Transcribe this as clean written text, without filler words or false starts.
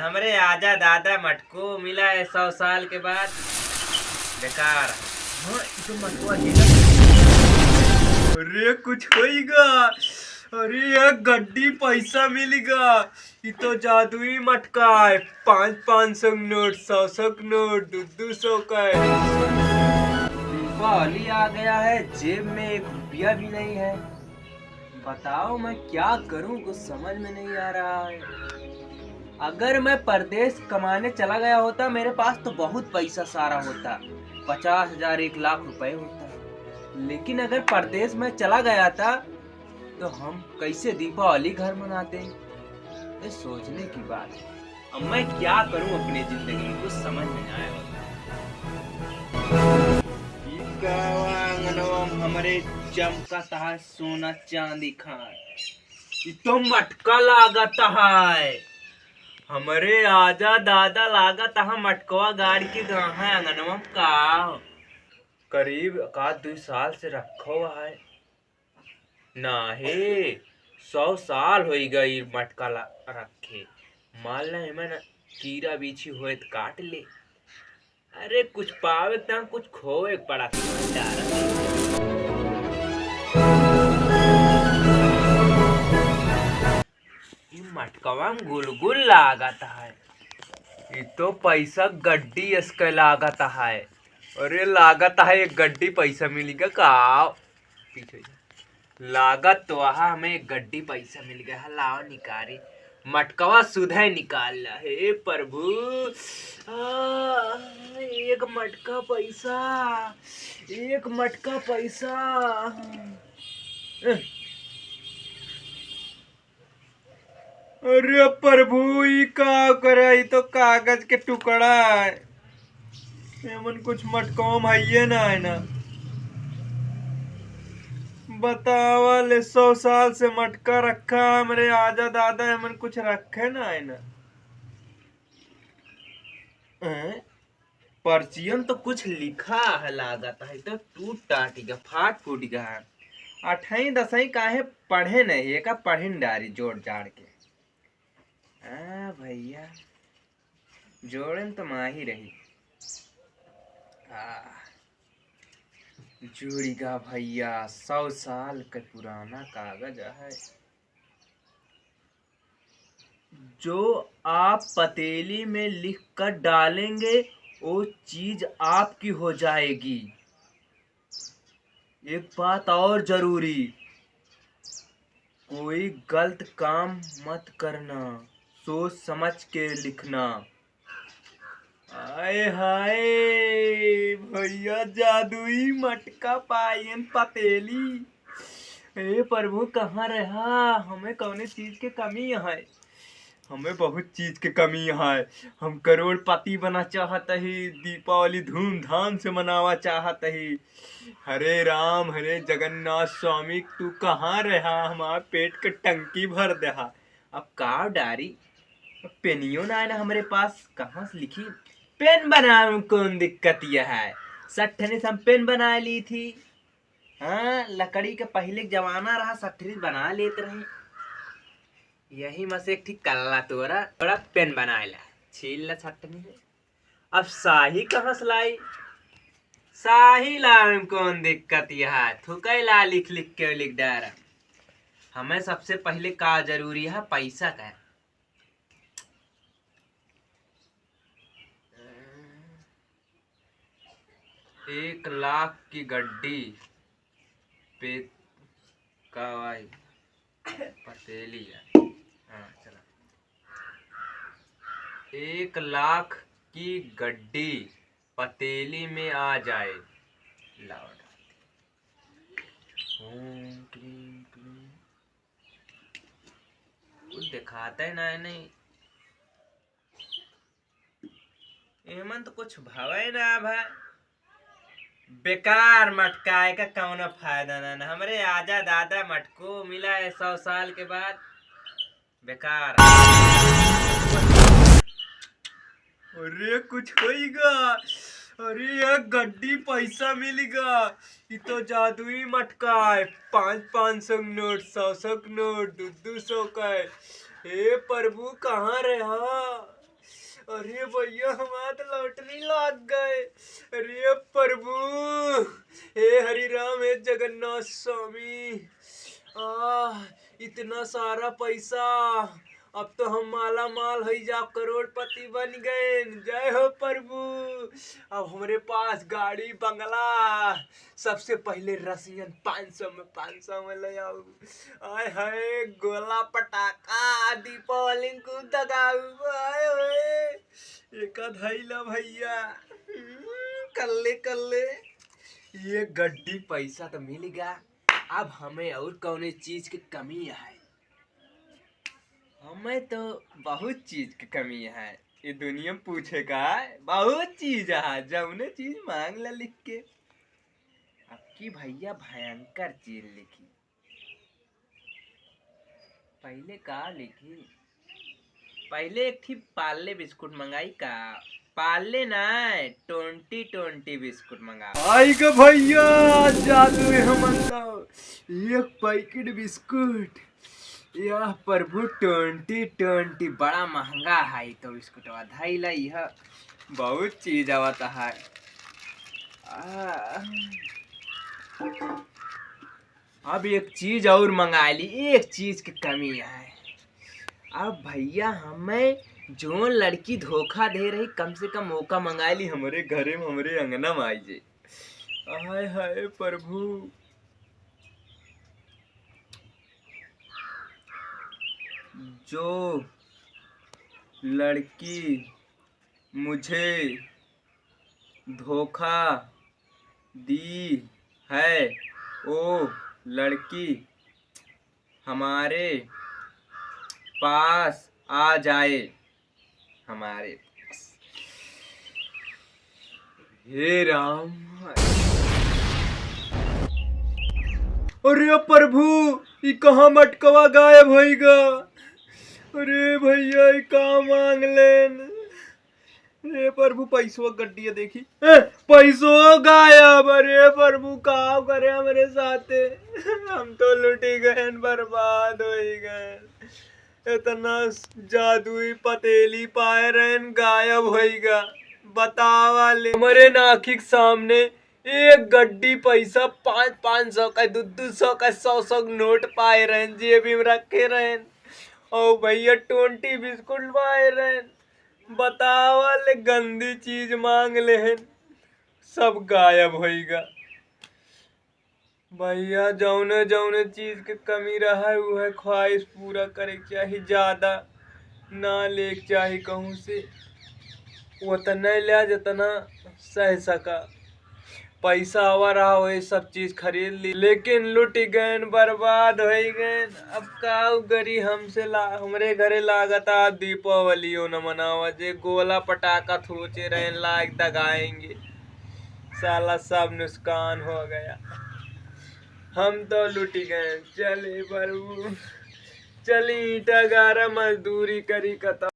हमरे आजा दादा मटको मिला है 100 साल के बाद। बेकार। हाँ तो मटकुआ अरे कुछ होइगा। अरे एक गड्डी पैसा मिलेगा। ये तो जादुई मटका है। 500 नोट, 100 नोट, 200 का है। दीपावली आ गया है, जेब में 1 रुपया भी नहीं है। बताओ मैं क्या करूं, कुछ समझ में नहीं आ रहा है। अगर मैं परदेश कमाने चला गया होता, मेरे पास तो बहुत पैसा सारा होता, 50,000 1 लाख रुपए होता। लेकिन अगर परदेश में चला गया था तो हम कैसे दीपावली घर मनाते। ये सोचने की बात है। अब मैं क्या करूं अपनी जिंदगी में, कुछ समझ में नहीं आया। हमारे चमकता है सोना चांदी खान। ये तो मटका लागता है। हमारे आजा दादा लागत है मटकवा गाड़ी के गाँव है अंगनवा का। करीब 1-2 साल से रखो है। नहीं 100 साल हो गई मटका रखे। मान ला कीड़ा बीछी हुए तो काट ले। अरे कुछ पावे तो कुछ खोए पड़ा। मटकवा में गुलगुल लागत है। ये तो पैसा गड्डी इसका लागत है। अरे लागत है एक गड्डी पैसा मिलेगा का। पीछे लागत तो हमें एक गड्डी पैसा मिल गया। लाओ निकारे मटकवा सुधे निकाल ला। हे प्रभु एक मटका पैसा, एक मटका पैसा। अरे प्रभु ये का करे, तो कागज के टुकड़ा है। एमन कुछ मटकम है ना है ना। बतावा ले 100 साल से मटका रखा है मेरे आजा दादा, एमन कुछ रखे ना है ना। पर्चियन तो कुछ लिखा है लागत है, तो टूट टाट गया, फाट फूट गया है। 8वीं 10वीं काहे पढ़े नहीं, एक पढ़ी डारी जोड़ जाड़ के। भैया जोड़न तो माही रही। जोड़ीगा भैया 100 साल का पुराना कागज है। जो आप पतीली में लिख कर डालेंगे वो चीज आपकी हो जाएगी। एक बात और जरूरी, कोई गलत काम मत करना, सोच समझ के लिखना। आए हाय भैया जादुई मटका पायन पतेली। हे प्रभु कहाँ रहा, हमें कौन चीज के कमी है। हमें बहुत चीज के कमी है। हम करोड़पति बना चाहत ही, दीपावली धूमधाम से मनावा चाहत ही। हरे राम हरे जगन्नाथ स्वामी, तू कहाँ रहा, हमारा पेट के टंकी भर दहा। अब का डारी पेनियो ना है ना हमारे पास, कहाँ से लिखी। पेन बनाने में कौन दिक्कत यह है, 60 से हम पेन बना ली थी। हाँ लकड़ी के पहले जमाना रहा, 60 बना लेते रहे। यही में से एक ठीक कल्ला तोरा बड़ा पेन बनाएला छील ला 60 से। अब शाही कहाँ से लाई, शाही लाने में कौन दिक्कत यह है, थुकैला लिख लिख के लिख डारा। हमें सबसे पहले का जरूरी है, पैसा का। 1 लाख की गड्डी पे कवाई पतेली है। हाँ चला 1 लाख की गड्डी पतेली में आ जाए। लाओ कुछ दिखाता है ना, नहीं एमन तो कुछ भावे ना भाई। बेकार मटकाए का कौन फायदा ना। हमरे आजा दादा मटको मिला है 100 साल के बाद। बेकार। अरे कुछ होइगा। अरे एक गड्डी पैसा मिलेगा। ये तो जादुई मटका है, 500 नोट, 100 नोट, 200 का है। हे प्रभु कहाँ रहा। अरे भैया हमारा तो लौटने लग गए। अरे प्रभु, हे हरि राम, हे जगन्नाथ स्वामी। इतना सारा पैसा, अब तो हम माला माल है जा, करोड़पति बन गए। जय हो प्रभु। अब हमारे पास गाड़ी बंगला, सबसे पहले रसियन 500 में ले आओ। आय हाय, गोला पटाखा, दीपावली को दगाऊ। आय हाय, एक धैला भैया, कल्ले कल्ले। ये गड्डी पैसा तो मिलेगा। अब हमें और कौन चीज की कमी है? हमें तो बहुत चीज की कमी है। ये दुनिया पूछेगा, बहुत चीज है, जौने चीज मांग ला लिख के। अब की भैया भयंकर चीज लिखी। पहले का लिखी? पहले एक थी पार्ले बिस्कुट मंगाई का। पार्ले ना, 20 बिस्कुट मंगा। आई का भैया जादू है हमंदा। एक पैकेट बिस्कुट, यह प्रभु 20 बड़ा महंगा है। तो बिस्कुट धैला, यह बहुत चीज आवता है। अब एक चीज और मंगा ली, एक चीज की कमी है। अब भैया हमें जो लड़की धोखा दे रही, कम से कम मौका मंगा ली, हमारे घरे में, हमारे अंगना में आई जे। हाय हाय प्रभु, जो लड़की मुझे धोखा दी है, वो लड़की हमारे पास आ जाए, हमारे पास। हे राम। अरे प्रभु, ये कहाँ मटकवा गायब होइगा? अरे भैया ये कहाँ मांग लेन? अरे प्रभु, पैसो गड्डी देखी, पैसो गायब। अरे प्रभु, का करे हमारे साथे? हम तो लुटी गए, बर्बाद हो गए। इतना जादुई पतेली पाए रहन, गायब होइगा। बतावा ले, हमारे नाखिक सामने एक गड्डी पैसा 500 का, 200 का, 100 नोट पाए रहन, जेब में रखे रहन। और भैया 20 बिस्कुट पाए रहन। बतावा ले, गंदी चीज मांग लेहन, सब गायब होइगा। भैया जौने जौने चीज के कमी रहा है, वह ख्वाहिश पूरा करे के चाही, ज्यादा ना ले के चाही कहूँ से। उतना ले जितना सह सका। पैसा आवा रहा हो, सब चीज खरीद ली, लेकिन लुट गए, बर्बाद हो गए। अब का गरी हमसे हमरे घरे लागता दीपावली न मनावा, जे गोला पटाखा सोचे रहे लाग दगाएंगे, साला सब नुकसान हो गया। हम तो लुट गए। चले प्रभु, चली ईटा गारा मजदूरी करी कता।